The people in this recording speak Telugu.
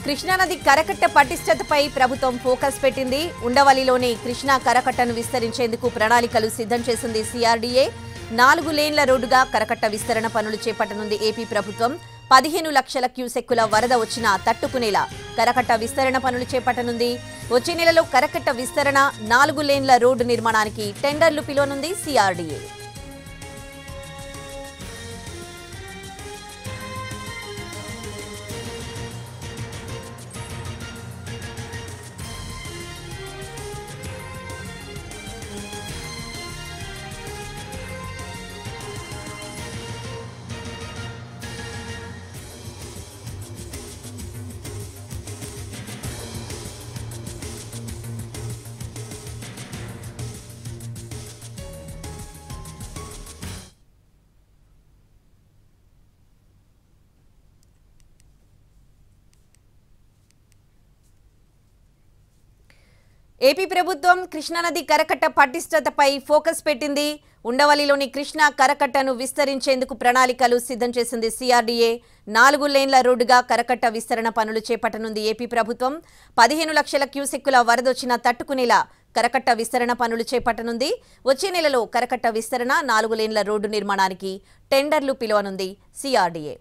కృష్ణానది కరకట్ట పటిష్టతపై ప్రభుత్వం ఫోకస్ పెట్టింది. ఉండవల్లిలోని కృష్ణా కరకట్టను విస్తరించేందుకు ప్రణాళికలు సిద్ధం చేసింది సిఆర్డీఏ. 4 లేన్ల రోడ్డుగా కరకట్ట విస్తరణ పనులు చేపట్టనుంది ఏపీ ప్రభుత్వం. 15 లక్షల క్యూసెక్కుల వరద వచ్చినా తట్టుకునేలా కరకట్ట విస్తరణ పనులు చేపట్టనుంది. వచ్చే నెలలో కరకట్ట విస్తరణ 4 లేన్ల రోడ్డు నిర్మాణానికి టెండర్లు పిలువనుంది సిఆర్డీఏ. ఏపీ ప్రభుత్వం కృష్ణానది కరకట్ట పటిష్టతపై ఫోకస్ పెట్టింది. ఉండవల్లిలోని కృష్ణా కరకట్టను విస్తరించేందుకు ప్రణాళికలు సిద్ధం చేసింది సిఆర్డీఏ. 4 లేన్ల రోడ్డుగా కరకట్ట విస్తరణ పనులు చేపట్టనుంది ఏపీ ప్రభుత్వం. 15 లక్షల క్యూసెక్కుల వరదొచ్చినా తట్టుకునేలా కరకట్ట విస్తరణ పనులు చేపట్టనుంది. వచ్చే నెలలో కరకట్ట విస్తరణ 4 లేన్ల రోడ్డు నిర్మాణానికి టెండర్లు పిలువనుంది సిఆర్డీఏ.